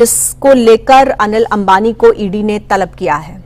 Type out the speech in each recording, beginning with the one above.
जिसको लेकर अनिल अंबानी को ईडी ने तलब किया है।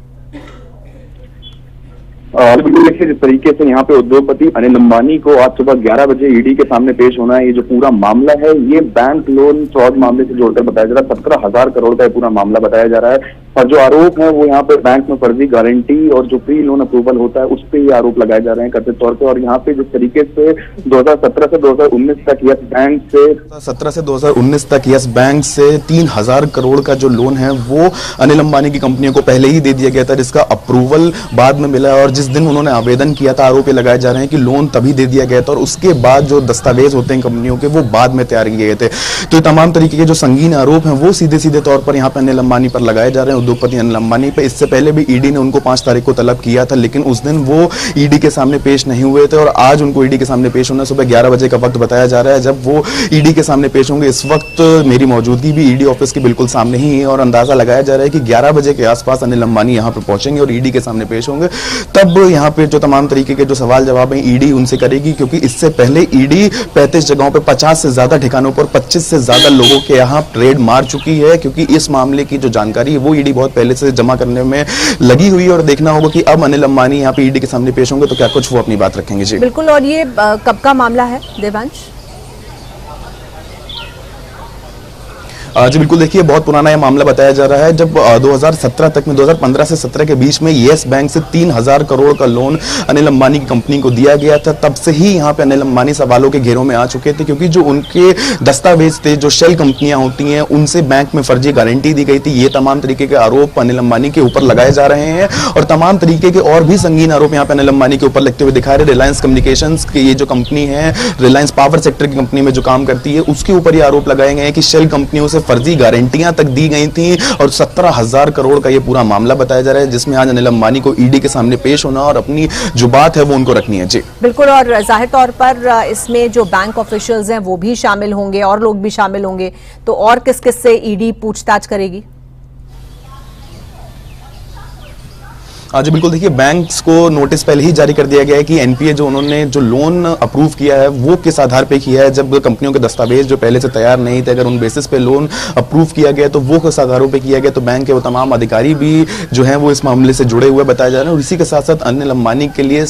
बिल्कुल देखिए, जिस तरीके से यहाँ पे उद्योगपति अनिल अंबानी को आज सुबह 11 बजे ईडी के सामने पेश होना है। ये जो पूरा मामला है ये बैंक लोन फ्रॉड मामले से जोड़कर बताया जा रहा है। 17,000 करोड़ का ये पूरा मामला बताया जा रहा है और जो आरोप है वो यहाँ पे बैंक में फर्जी गारंटी और जो प्री लोन अप्रूवल होता है उस पर ये आरोप लगाए जा रहे हैं कथित तौर पे। और यहाँ पे जिस तरीके से 2017 से 2019 तक यस बैंक से 17 से 2019 तक यस बैंक से 3,000 करोड़ का जो लोन है वो अनिल अंबानी की कंपनियों को पहले ही दे दिया गया था, जिसका अप्रूवल बाद में मिला। और जिस दिन उन्होंने आवेदन किया था, आरोप लगाए जा रहे हैं कि लोन तभी दे दिया गया था और उसके बाद जो दस्तावेज होते हैं कंपनियों के वो बाद में तैयार किए गए थे। तो तमाम तरीके के जो संगीन आरोप हैं वो सीधे सीधे तौर पर यहाँ पे अनिल अंबानी पर लगाए जा रहे हैं, उद्योगपति अनिल अंबानी पे। इससे पहले भी ईडी ने उनको 5 तारीख को तलब किया था, लेकिन उस दिन वो ईडी के सामने पेश नहीं हुए थे और आज उनको ईडी के सामने पेश होना सुबह 11 बजे का वक्त बताया जा रहा है जब वो ईडी के सामने पेश होंगे। इस वक्त मेरी मौजूदगी भी ईडी ऑफिस के बिल्कुल सामने ही है और अंदाजा लगाया जा रहा है कि 11 बजे के आसपास अनिल अंबानी यहाँ पे पहुंचेंगे और ईडी के सामने पेश होंगे। तब यहाँ पे जो तमाम तरीके के जो सवाल जवाब हैं ईडी उनसे करेगी, क्योंकि इससे पहले ईडी 35 जगहों पे 50 से ज्यादा ठिकानों पर 25 से ज्यादा लोगों के यहाँ रेड मार चुकी है, क्योंकि इस मामले की जो जानकारी है वो ईडी बहुत पहले से जमा करने में लगी हुई है। और देखना होगा कि अब अनिल अंबानी यहाँ पे ईडी के सामने पेश होंगे तो क्या कुछ वो अपनी बात रखेंगे। जी बिल्कुल। और ये कब का मामला है देवांश? जी बिल्कुल, देखिए बहुत पुराना यह मामला बताया जा रहा है। जब 2017 तक में 2015 से 17 के बीच में येस बैंक से 3,000 करोड़ का लोन अनिल अंबानी की कंपनी को दिया गया था, तब से ही यहाँ पे अनिल अंबानी सवालों के घेरों में आ चुके थे, क्योंकि जो उनके दस्तावेज थे, जो शेल कंपनियां होती हैं, उनसे बैंक में फर्जी गारंटी दी गई थी। ये तमाम तरीके के आरोप अनिल अंबानी के ऊपर लगाए जा रहे हैं और तमाम तरीके के और भी संगीन आरोप यहाँ पे अनिल अंबानी के ऊपर लगते हुए दिखा रहे। रिलायंस कम्युनिकेशंस की ये जो कंपनी है, रिलायंस पावर सेक्टर की कंपनी में जो काम करती है, उसके ऊपर ये आरोप लगाए गए हैं कि शेल कंपनियों से फर्जी गारंटियां तक दी गई थी और 17,000 करोड़ का ये पूरा मामला बताया जा रहा है, जिसमें आज अनिल अंबानी को ईडी के सामने पेश होना और अपनी जो बात है वो उनको रखनी है। जी बिल्कुल। और जाहिर तौर पर इसमें जो बैंक ऑफिशियल्स हैं वो भी शामिल होंगे और लोग भी शामिल होंगे, तो और किस किस से ईडी पूछताछ करेगी? जी बिल्कुल, देखिए बैंक्स को नोटिस पहले ही जारी कर दिया गया है कि एनपीए जो उन्होंने जो लोन अप्रूव किया है वो किस आधार पे किया है। जब कंपनियों के दस्तावेज जो पहले से तैयार नहीं थे, अगर उन बेसिस पे लोन अप्रूव किया गया तो वो किस आधारों पे किया गया, तो बैंक के वो तमाम अधिकारी भी जो हैं वो इस मामले से जुड़े हुए बताए जा रहे हैं। और इसी के साथ साथ अनिल अंबानी के लिए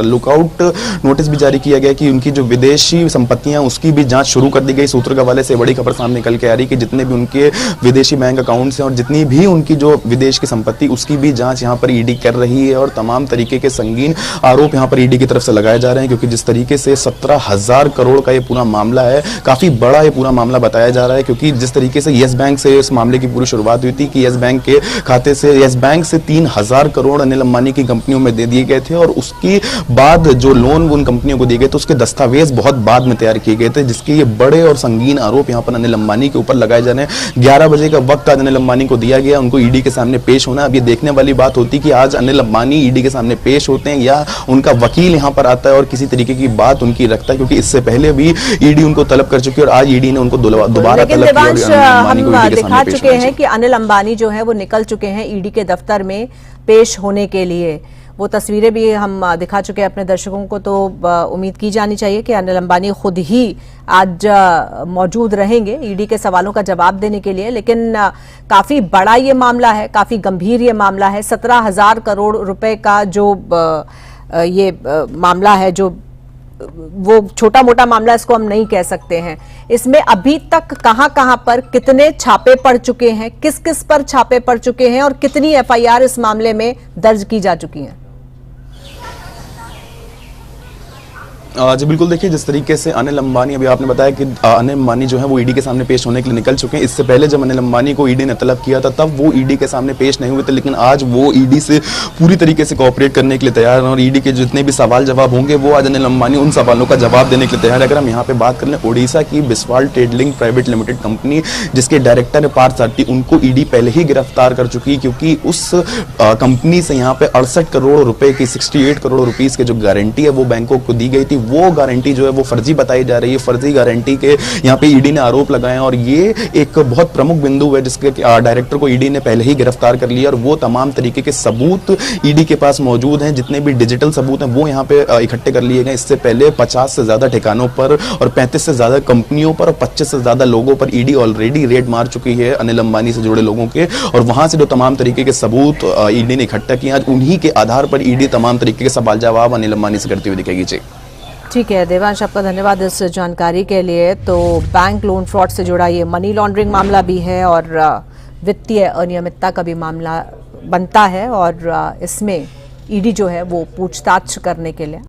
लुकआउट नोटिस भी जारी किया गया कि उनकी जो विदेशी संपत्तियां उसकी भी जाँच शुरू कर दी गई। सूत्र के हवाले से बड़ी खबर सामने निकल के आ रही कि जितने भी उनके विदेशी बैंक अकाउंट्स हैं और जितनी भी उनकी जो विदेश की संपत्ति उसकी भी जाँच यहाँ पर ईडी कर रही है और तमाम तरीके के संगीन आरोप यहां पर ईडी की तरफ से लगाए जा रहे हैं, क्योंकि जिस तरीके से 17,000 करोड़ का ये पूरा मामला है, काफी बड़ा ये पूरा मामला बताया जा रहा है। क्योंकि जिस तरीके से यस बैंक से इस मामले की पूरी शुरुआत हुई थी कि यस बैंक के खाते से यस बैंक से 3,000 करोड़ अनिल अंबानी की कंपनियों में दे दिए गए थे और उसके बाद जो लोन उन कंपनियों को दिए गए थे उसके दस्तावेज बहुत बाद में तैयार किए गए थे, जिसके ये बड़े और संगीन आरोप यहाँ पर अनिल अंबानी के ऊपर लगाए जा रहे हैं। 11 बजे का वक्त आज अनिल अंबानी को दिया गया, उनको ईडी के सामने पेश होना। अब ये देखने वाली बात होती कि आज अनिल अंबानी ईडी के सामने पेश होते हैं या उनका वकील यहां पर आता है और किसी तरीके की बात उनकी रखता है, क्योंकि इससे पहले भी ईडी उनको तलब कर चुकी है और आज ईडी ने उनको दोबारा तलब किया। हम दिखा चुके हैं कि अनिल अंबानी जो है वो निकल चुके हैं ईडी के दफ्तर में पेश होने के लिए। वो तस्वीरें भी हम दिखा चुके हैं अपने दर्शकों को, तो उम्मीद की जानी चाहिए कि अनिल अंबानी खुद ही आज मौजूद रहेंगे ईडी के सवालों का जवाब देने के लिए। लेकिन काफी बड़ा ये मामला है, काफी गंभीर ये मामला है। 17,000 करोड़ रुपए का जो ये मामला है, जो वो छोटा मोटा मामला इसको हम नहीं कह सकते हैं। इसमें अभी तक कहां पर कितने छापे पड़ चुके हैं, किस किस पर छापे पड़ चुके हैं और कितनी एफआईआर इस मामले में दर्ज की जा चुकी हैं? जी बिल्कुल, देखिए जिस तरीके से अनिल अंबानी, अभी आपने बताया कि अनिल अंबानी जो है वो ईडी के सामने पेश होने के लिए निकल चुके हैं। इससे पहले जब अनिल अंबानी को ईडी ने तलब किया था तब वो ईडी के सामने पेश नहीं हुए थे, लेकिन आज वो ईडी से पूरी तरीके से कोऑपरेट करने के लिए तैयार हैं और ईडी के जितने भी सवाल जवाब होंगे वो आज अनिल अंबानी उन सवालों का जवाब देने के लिए तैयार है। अगर हम यहाँ पे बात कर लें, ओडिशा की बिस्वाल ट्रेडलिंग प्राइवेट लिमिटेड कंपनी जिसके डायरेक्टर है पार्थ सारथी, उनको ईडी पहले ही गिरफ्तार कर चुकी है, क्योंकि उस कंपनी से यहाँ पे 68 करोड़ रुपए की 68 करोड़ रुपीज की जो गारंटी है वो बैंकों को दी गई थी, वो गारंटी जो है वो फर्जी बताई जा रही है। फर्जी गारंटी के यहाँ पे ईडी ने आरोप लगाए हैं और ये एक बहुत प्रमुख बिंदु है जिसके डायरेक्टर को ईडी ने पहले ही गिरफ्तार कर लिया और वो तमाम तरीके के सबूत ईडी के पास मौजूद हैं। जितने भी डिजिटल सबूत हैं वो यहाँ पे इकट्ठे कर लिए गए। इससे पहले 50 से ज्यादा ठिकानों पर और 35 से ज्यादा कंपनियों पर और 25 से ज्यादा लोगों पर ईडी ऑलरेडी रेड मार चुकी है अनिल अंबानी से जुड़े लोगों के, और वहां से जो तमाम तरीके के सबूत ईडी ने इकट्ठा किए आज उन्हीं के आधार पर ईडी तमाम तरीके के सवाल जवाब अनिल अंबानी से करती हुई दिखेगी। जी ठीक है देवांश, आपका धन्यवाद इस जानकारी के लिए। तो बैंक लोन फ्रॉड से जुड़ा ये मनी लॉन्ड्रिंग मामला भी है और वित्तीय अनियमितता का भी मामला बनता है और इसमें ईडी जो है वो पूछताछ करने के लिए